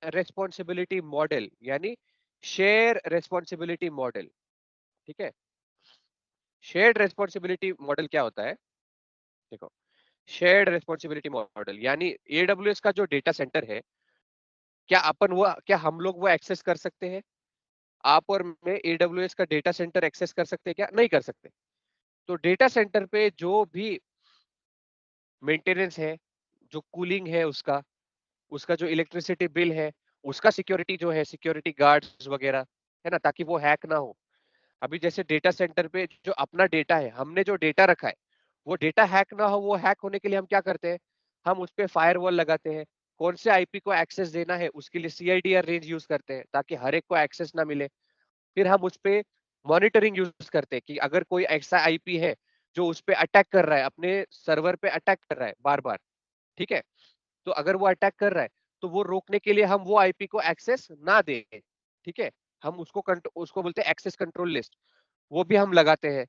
Responsibility model, यानी share responsibility model. ठीक है, शेयर्ड रेस्पॉन्सिबिलिटी मॉडल क्या होता है? देखो, शेयर्ड रेस्पॉन्सिबिलिटी मॉडल यानी एडब्ल्यूएस का जो डेटा सेंटर है, क्या हम लोग वो एक्सेस कर सकते हैं? आप और मैं एडब्ल्यूएस का डेटा सेंटर एक्सेस कर सकते हैं क्या? नहीं कर सकते। तो डेटा सेंटर पे जो भी मेंटेनेंस है, जो कूलिंग है उसका उसका जो इलेक्ट्रिसिटी बिल है, उसका सिक्योरिटी जो है, सिक्योरिटी गार्ड्स वगैरह, है ना, ताकि वो हैक ना हो। अभी जैसे डेटा सेंटर पे जो अपना डेटा है, हमने जो डेटा रखा है, वो डेटा हैक ना हो, वो हैक होने के लिए हम क्या करते हैं? हम उस पे फायरवॉल लगाते हैं। कौन से आईपी को एक्सेस देना है उसके लिए सीआईडीआर रेंज यूज करते हैं, ताकि हर एक को एक्सेस ना मिले। फिर हम उस पे मॉनिटरिंग यूज करते हैं कि अगर कोई ऐसा आईपी है जो उस पे अटैक कर रहा है, अपने सर्वर पे अटैक कर रहा है बार बार, ठीक है, तो अगर वो अटैक कर रहा है, तो वो रोकने के लिए हम वो आईपी को एक्सेस ना दें। ठीक है, हम उसको बोलते हैं एक्सेस कंट्रोल लिस्ट, वो भी हम लगाते हैं।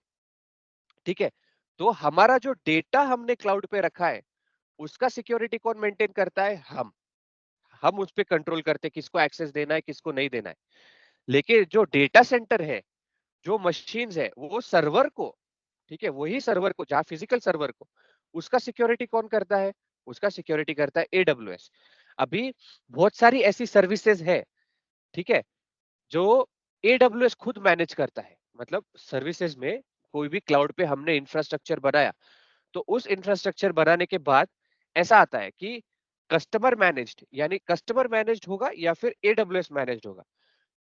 ठीक है, तो हमारा जो डेटा हमने क्लाउड पे रखा है, उसका सिक्योरिटी कौन मेंटेन करता है? हम उस पे कंट्रोल करते हैं किसको एक्सेस देना है, किसको नहीं देना है। लेकिन जो डेटा सेंटर है, जो मशीन्स है, वो सर्वर को, ठीक है, वही सर्वर को, जहां फिजिकल सर्वर को, उसका सिक्योरिटी कौन करता है? उसका सिक्योरिटी करता है एडब्ल्यूएस। अभी बहुत सारी ऐसी सर्विसेज है, ठीक है, जो एडब्ल्यूएस खुद मैनेज करता है। मतलब सर्विसेज में कोई भी क्लाउड पे हमने इंफ्रास्ट्रक्चर बनाया, तो उस इंफ्रास्ट्रक्चर बनाने के बाद ऐसा आता है कि कस्टमर मैनेज्ड, यानी कस्टमर मैनेज्ड होगा या फिर एडब्ल्यूएस मैनेज्ड होगा।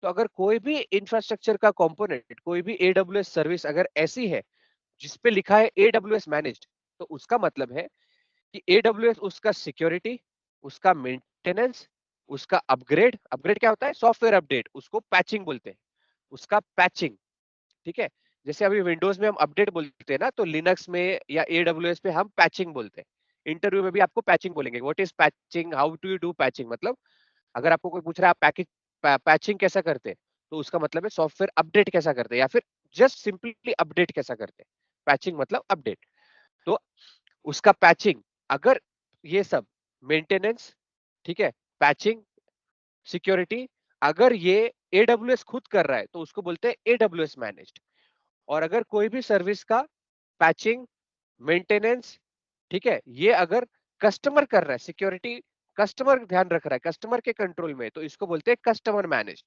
तो अगर कोई भी इंफ्रास्ट्रक्चर का कंपोनेंट, कोई भी एडब्ल्यूएस सर्विस अगर ऐसी है जिसपे लिखा है एडब्ल्यूएस मैनेज्ड, तो उसका मतलब है कि एडब्ल्यूएस उसका सिक्योरिटी, उसका मेंटेनेंस, उसका अपग्रेड, अपग्रेड क्या होता है? सॉफ्टवेयर अपडेट, उसको पैचिंग बोलते हैं, उसका पैचिंग। ठीक है, जैसे अभी विंडोज में हम अपडेट बोलते हैं ना, तो लिनक्स में या एडब्ल्यूएस पे हम पैचिंग बोलते हैं। इंटरव्यू में भी आपको पैचिंग बोलेंगे, what is patching, how do you do patching. मतलब अगर आपको कोई पूछ रहा है आप पैचिंग कैसा करते हैं, तो उसका मतलब है सॉफ्टवेयर अपडेट कैसा करते हैं, या फिर जस्ट सिंपली अपडेट कैसा करते हैं। पैचिंग मतलब अपडेट। तो उसका पैचिंग, अगर ये सब मेंटेनेंस, ठीक है, पैचिंग, सिक्योरिटी, अगर ये एडब्ल्यूएस खुद कर रहा है, तो उसको बोलते हैं एडब्ल्यूएस मैनेज्ड। और अगर कोई भी सर्विस का पैचिंग, मेंटेनेंस, ठीक है, ये अगर कस्टमर कर रहा है, सिक्योरिटी कस्टमर ध्यान रख रहा है, कस्टमर के कंट्रोल में, तो इसको बोलते हैं कस्टमर मैनेज।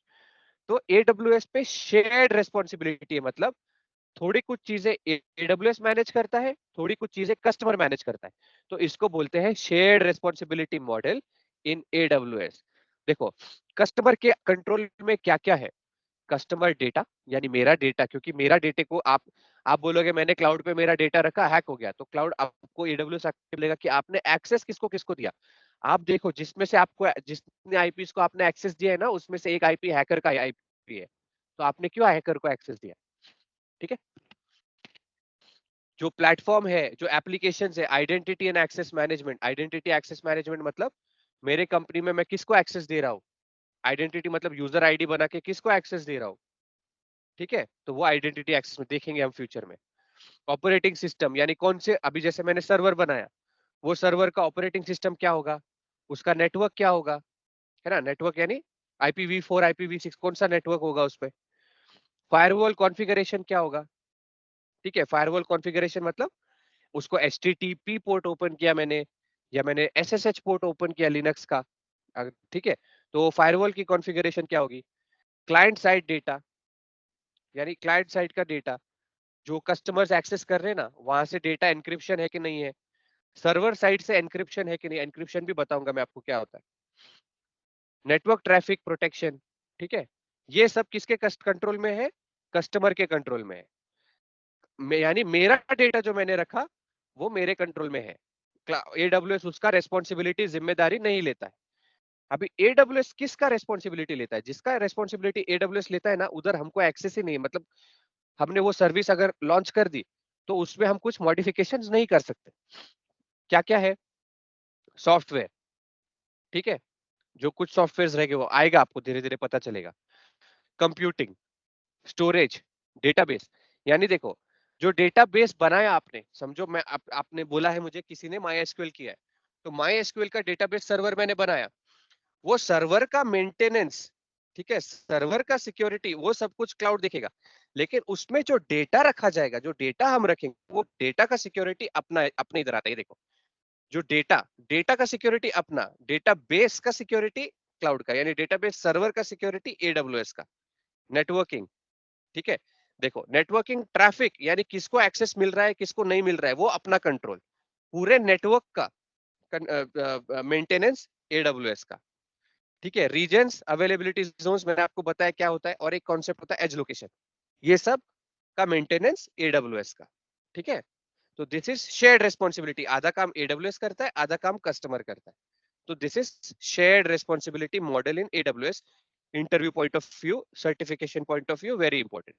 तो एडब्ल्यूएस पे शेयर्ड रेस्पॉन्सिबिलिटी है, मतलब थोड़ी कुछ चीजें एडब्ल्यूएस मैनेज करता है, थोड़ी कुछ चीजें कस्टमर मैनेज करता है। तो इसको बोलते हैं शेयर्ड रेस्पॉन्सिबिलिटी मॉडल इन एडब्ल्यूएस। देखो, कस्टमर के कंट्रोल में क्या क्या है? कस्टमर डेटा, यानी मेरा डेटा, क्योंकि मेरा डेटे को आप बोलोगे मैंने क्लाउड पे मेरा डेटा रखा, हैक हो गया, तो क्लाउड आपको एडब्ल्यूएस बोलेगा कि आपने एक्सेस किसको किसको दिया। आप देखो, जिसमें से आपको जितने आईपीस को आपने एक्सेस दिया है ना, उसमें से एक आईपी हैकर का आईपी है, तो आपने क्यों हैकर को एक्सेस दिया? ठीक है, जो प्लेटफॉर्म है, जो एप्लीकेशन है, identity and access management, identity access management मतलब मेरे कंपनी में मैं किसको एक्सेस दे रहा हूँ, आइडेंटिटी मतलब यूजर आईडी बना के किसको एक्सेस दे रहा हूँ। ठीक है, तो वो आइडेंटिटी एक्सेस में देखेंगे हम फ्यूचर में। ऑपरेटिंग सिस्टम, यानी कौन से, अभी जैसे मैंने सर्वर बनाया, वो सर्वर का ऑपरेटिंग सिस्टम क्या होगा, उसका नेटवर्क क्या होगा, है ना, नेटवर्क यानी IPv4 IPv6 कौन सा नेटवर्क होगा उस पे। फायरवॉल कॉन्फ़िगरेशन क्या होगा? ठीक है, फायरवॉल कॉन्फ़िगरेशन मतलब उसको HTTP पोर्ट ओपन किया मैंने, या मैंने SSH पोर्ट ओपन किया लिनक्स का, ठीक है, तो फायरवॉल की कॉन्फ़िगरेशन क्या होगी? क्लाइंट साइड डेटा, यानी क्लाइंट साइड का डेटा जो कस्टमर्स एक्सेस कर रहे हैं ना, वहां से डेटा एन्क्रिप्शन है कि नहीं है, सर्वर साइड से एन्क्रिप्शन है कि नहीं, एन्क्रिप्शन भी बताऊंगा मैं आपको क्या होता है, नेटवर्क ट्रैफिक प्रोटेक्शन। ठीक है, ये सब किसके कंट्रोल में है? कस्टमर के कंट्रोल में है। यानी मेरा डेटा जो मैंने रखा, वो मेरे कंट्रोल में है। एडब्ल्यूएस उसका रेस्पॉन्सिबिलिटी, जिम्मेदारी नहीं लेता है। अभी एडब्ल्यूएस किसका रेस्पॉन्सिबिलिटी लेता है? जिसका रेस्पॉन्सिबिलिटी एडब्ल्यूएस लेता है ना, उधर हमको एक्सेस ही नहीं है। मतलब हमने वो सर्विस अगर लॉन्च कर दी, तो उसमें हम कुछ मॉडिफिकेशंस नहीं कर सकते। क्या क्या है? सॉफ्टवेयर, ठीक है, जो कुछ सॉफ्टवेयर रहेंगे वो आएगा, आपको धीरे धीरे पता चलेगा। कंप्यूटिंग, स्टोरेज, डेटाबेस, यानी देखो, जो डेटाबेस बनाया आपने, समझो मैं आपने बोला है मुझे किसी ने माई एसक्यूएल किया है, तो माई एसक्यूएल का डेटाबेस सर्वर मैंने बनाया, वो सर्वर का मेंटेनेंस, ठीक है, सर्वर का सिक्योरिटी, वो सब कुछ क्लाउड देखेगा। लेकिन उसमें जो डेटा रखा जाएगा, जो डेटा हम रखेंगे, वो डेटा का सिक्योरिटी अपना अपने इधर आता है। देखो, जो डेटा डेटा का सिक्योरिटी अपना, डेटा बेस का सिक्योरिटी क्लाउड का, यानी डेटाबेस सर्वर का सिक्योरिटी एडब्ल्यूएस का। नेटवर्किंग, ठीक है, देखो नेटवर्किंग ट्रैफिक, यानी किसको एक्सेस मिल रहा है किसको नहीं मिल रहा है, वो अपना कंट्रोल। पूरे नेटवर्क का मेंटेनेंस एडब्ल्यूएस का। ठीक है, रीजन्स, अवेलेबिलिटी जोन्स, मैंने आपको बताया क्या होता है, और एक कॉन्सेप्ट होता है एज लोकेशन। ये सब का मेंटेनेंस एडब्ल्यूएस का। ठीक है, तो दिस इज शेयर्ड रेस्पॉन्सिबिलिटी। आधा काम एडब्ल्यूएस करता है, आधा काम कस्टमर करता है। तो this is shared responsibility model in AWS. Interview point of view, certification point of view, very important.